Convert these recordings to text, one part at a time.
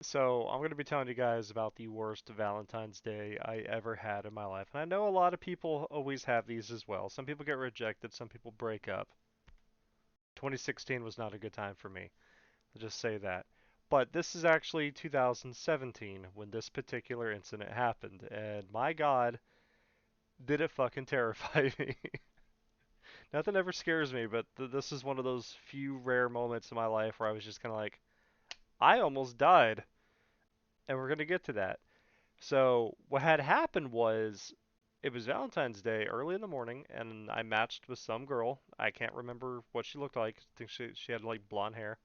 So, I'm going to be telling you guys about the worst Valentine's Day I ever had in my life. And I know a lot of people always have these as well. Some people get rejected, some people break up. 2016 was not a good time for me. I'll just say that. But this is actually 2017 when this particular incident happened. And my God, did it fucking terrify me. Nothing ever scares me, but this is one of those few rare moments in my life where I was just kind of like, I almost died. And we're going to get to that. So what had happened was it was Valentine's Day early in the morning, and I matched with some girl. I can't remember what she looked like. I think she had like blonde hair,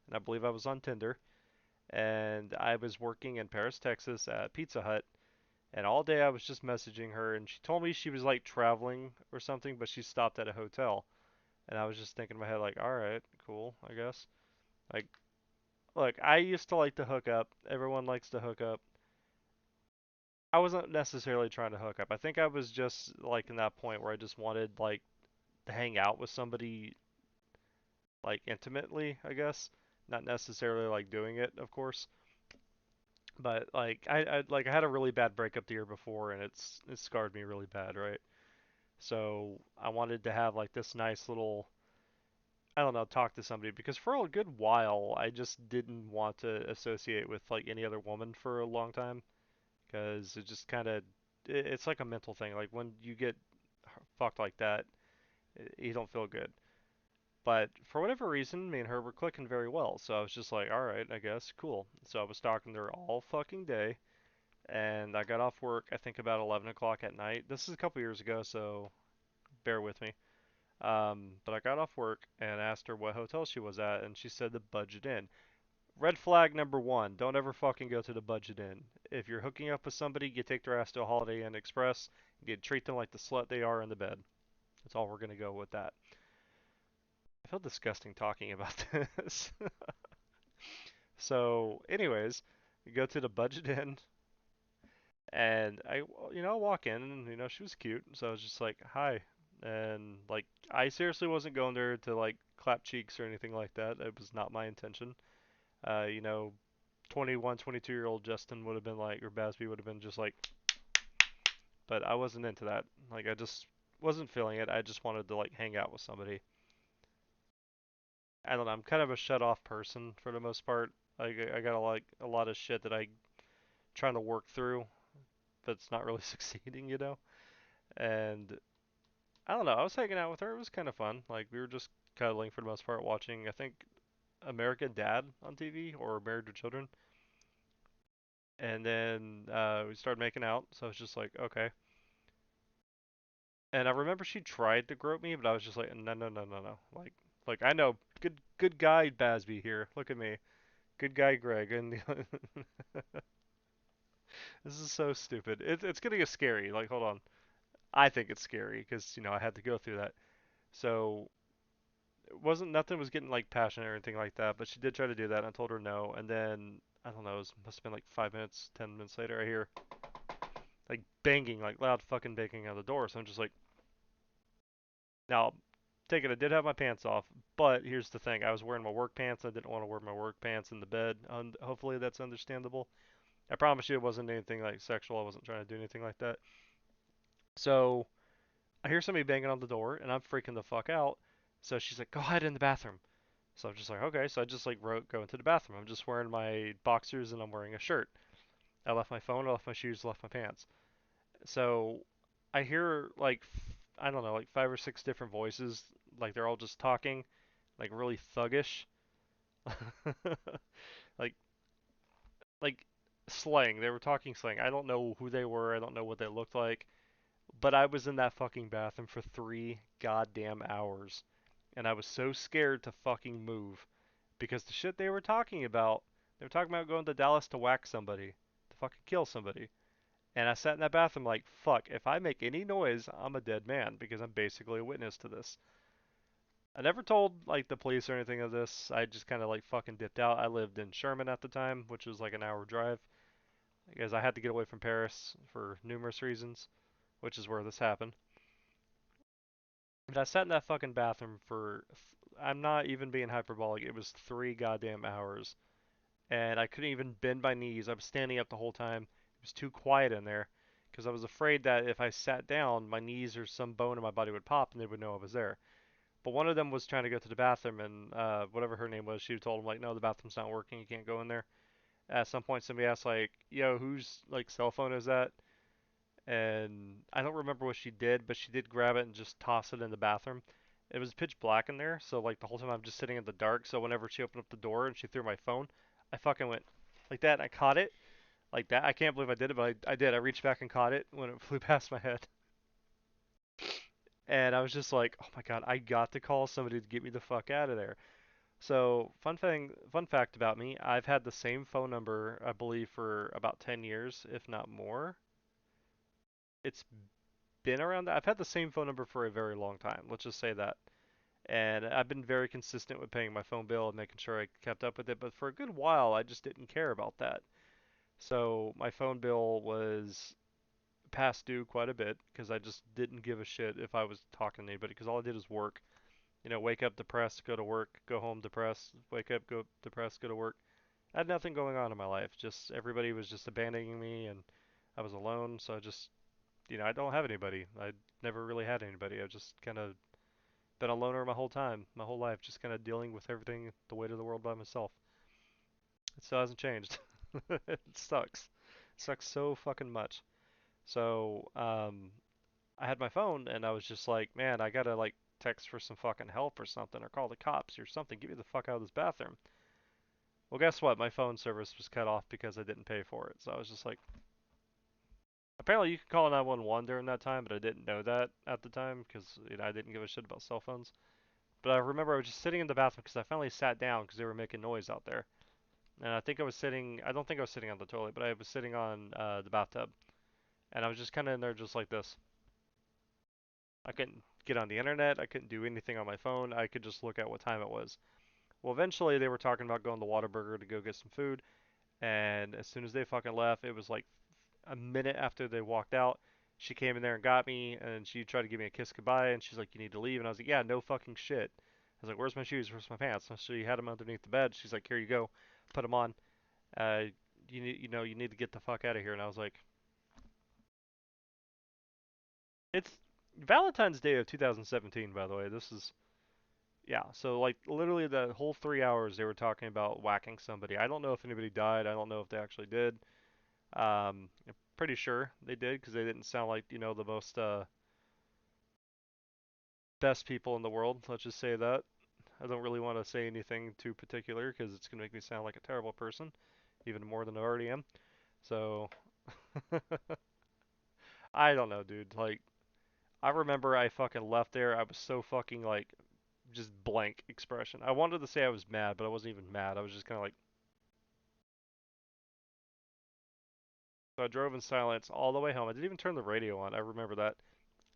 and I believe I was on Tinder. And I was working in Paris, Texas at Pizza Hut, and all day I was just messaging her, and she told me she was like traveling or something, but she stopped at a hotel. And I was just thinking in my head like, all right, cool, I guess. Like, look, I used to like to hook up. Everyone likes to hook up. I wasn't necessarily trying to hook up. I think I was just like in that point where I just wanted like to hang out with somebody like intimately, I guess. Not necessarily like doing it, of course. But like I had a really bad breakup the year before and it scarred me really bad, right? So I wanted to have like this nice little I don't know, talk to somebody because for a good while I just didn't want to associate with like any other woman for a long time because it just kind of it's like a mental thing. Like when you get fucked like that, you don't feel good. But for whatever reason, me and her were clicking very well. So I was just like, all right, I guess, cool. So I was talking to her all fucking day, and I got off work, I think about 11 o'clock at night. This is a couple years ago, so bear with me. But I got off work and asked her what hotel she was at, and she said the Budget Inn. Red flag number one, don't ever fucking go to the Budget Inn. If you're hooking up with somebody, you take their ass to a Holiday Inn Express, you treat them like the slut they are in the bed. That's all we're gonna go with that. I feel disgusting talking about this. So, anyways, we go to the Budget Inn, and I walk in, and she was cute, so I was just like, hi, and like, I seriously wasn't going there to like clap cheeks or anything like that. It was not my intention. Uh, you know, 21, 22-year-old Justin would have been like, or Bazzbe would have been just like, but I wasn't into that. Like, I just wasn't feeling it. I just wanted to like hang out with somebody. I don't know. I'm kind of a shut off person for the most part. I got like a lot of shit that I trying to work through, but it's not really succeeding. And I don't know. I was hanging out with her. It was kind of fun. Like we were just cuddling for the most part, watching I think American Dad on TV or Married with Children. And then we started making out. So I was just like, okay. And I remember she tried to grope me, but I was just like, no, no, no, no, no. Like I know, good guy Basby here. Look at me, good guy Greg, and this is so stupid. It's gonna get scary. Like, hold on. I think it's scary because I had to go through that. So it wasn't nothing was getting like passionate or anything like that. But she did try to do that, and I told her no. And then I don't know, must have been like 5 minutes, 10 minutes later, I hear like banging, like loud fucking banging on the door. So I'm just like, now, take it, I did have my pants off, but here's the thing: I was wearing my work pants. I didn't want to wear my work pants in the bed. Hopefully that's understandable. I promise you it wasn't anything like sexual. I wasn't trying to do anything like that. So I hear somebody banging on the door, and I'm freaking the fuck out. So she's like, "Go hide in the bathroom." So I'm just like, "Okay." So I just like wrote, "Go into the bathroom." I'm just wearing my boxers and I'm wearing a shirt. I left my phone, I left my shoes, left my pants. So I hear like I don't know, like five or six different voices, like they're all just talking, like really thuggish, like like slang. They were talking slang. I don't know who they were. I don't know what they looked like. But I was in that fucking bathroom for 3 goddamn hours, and I was so scared to fucking move because the shit they were talking about going to Dallas to whack somebody, to fucking kill somebody. And I sat in that bathroom like, fuck, if I make any noise, I'm a dead man because I'm basically a witness to this. I never told like the police or anything of this. I just kind of like fucking dipped out. I lived in Sherman at the time, which was like an hour drive because I had to get away from Paris for numerous reasons, which is where this happened. But I sat in that fucking bathroom for I'm not even being hyperbolic. It was 3 goddamn hours. and I couldn't even bend my knees. I was standing up the whole time. It was too quiet in there because I was afraid that if I sat down, my knees or some bone in my body would pop and they would know I was there. But one of them was trying to go to the bathroom, and whatever her name was, she told him like, no, the bathroom's not working. You can't go in there. At some point, somebody asked like, yo, whose like cell phone is that? And I don't remember what she did, but she did grab it and just toss it in the bathroom. It was pitch black in there, so like the whole time I'm just sitting in the dark. So whenever she opened up the door and she threw my phone, I fucking went like that. And I caught it like that. I can't believe I did it, but I did. I reached back and caught it when it flew past my head, and I was just like, oh my god, I got to call somebody to get me the fuck out of there. So fun fact about me, I've had the same phone number I believe for about 10 years, if not more. It's been around that. I've had the same phone number for a very long time. Let's just say that. And I've been very consistent with paying my phone bill and making sure I kept up with it. But for a good while, I just didn't care about that. So my phone bill was past due quite a bit because I just didn't give a shit if I was talking to anybody because all I did was work. You know, wake up depressed, go to work, go home depressed, wake up, go depressed, go to work. I had nothing going on in my life. Just everybody was just abandoning me and I was alone, so I just, I don't have anybody. I never really had anybody. I've just kind of been a loner my whole time, my whole life, just kind of dealing with everything, the weight of the world by myself. It still hasn't changed. It sucks. It sucks so fucking much. So, I had my phone and I was just like, man, I gotta like text for some fucking help or something or call the cops or something. Get me the fuck out of this bathroom. Well, guess what? My phone service was cut off because I didn't pay for it. So I was just like, apparently you can call 911 during that time, but I didn't know that at the time because I didn't give a shit about cell phones. But I remember I was just sitting in the bathroom because I finally sat down because they were making noise out there. And I think I was sitting, I don't think I was sitting on the toilet, but I was sitting on the bathtub. And I was just kind of in there just like this. I couldn't get on the internet. I couldn't do anything on my phone. I could just look at what time it was. Well, eventually they were talking about going to Whataburger to go get some food. And as soon as they fucking left, it was like a minute after they walked out. She came in there and got me, and she tried to give me a kiss goodbye, and she's like, "You need to leave." And I was like, "Yeah, no fucking shit." I was like, "Where's my shoes? Where's my pants?" So she had them underneath the bed. She's like, "Here you go, put them on. Uh, you need to get the fuck out of here." And I was like, "It's Valentine's Day of 2017, by the way. This is yeah." So like literally the whole 3 hours they were talking about whacking somebody. I don't know if anybody died. I don't know if they actually did. I'm pretty sure they did because they didn't sound like the most best people in the world. Let's just say that. I don't really want to say anything too particular because it's gonna make me sound like a terrible person, even more than I already am. So I don't know, dude. Like I remember I fucking left there. I was so fucking like just blank expression. I wanted to say I was mad, but I wasn't even mad. I was just kind of like. So I drove in silence all the way home. I didn't even turn the radio on. I remember that.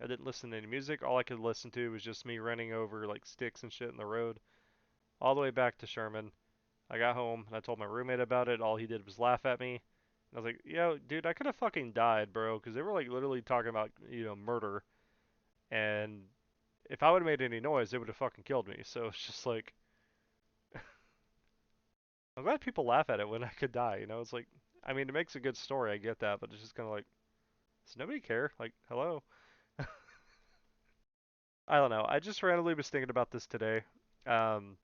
I didn't listen to any music. All I could listen to was just me running over like sticks and shit in the road all the way back to Sherman. I got home and I told my roommate about it. All he did was laugh at me. I was like, yo, dude, I could have fucking died, bro, because they were like literally talking about, murder. And if I would have made any noise, they would have fucking killed me. So it's just like, I'm glad people laugh at it when I could die. It's like, I mean, it makes a good story. I get that, but it's just kind of like, does nobody care? Like, hello? I don't know. I just randomly was thinking about this today. Um,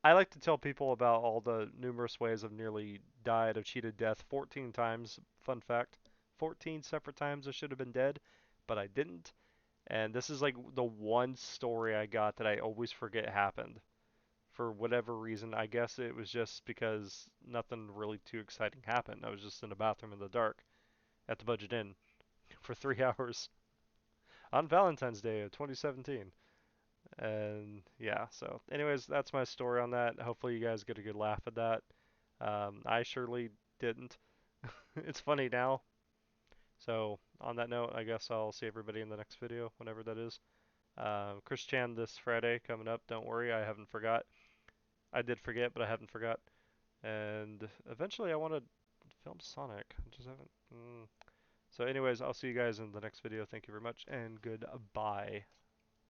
I like to tell people about all the numerous ways I've nearly died of cheated death 14 times. Fun fact 14 separate times I should have been dead, but I didn't. And this is like the one story I got that I always forget happened. For whatever reason, I guess it was just because nothing really too exciting happened. I was just in a bathroom in the dark at the Budget Inn for 3 hours on Valentine's Day of 2017. And yeah, so anyways, that's my story on that. Hopefully you guys get a good laugh at that. I surely didn't. It's funny now. So on that note, I guess I'll see everybody in the next video, whenever that is. Chris Chan this Friday coming up. Don't worry, I haven't forgot. I did forget, but I haven't forgot. And eventually I want to film Sonic. I just haven't. So anyways, I'll see you guys in the next video. Thank you very much, and goodbye.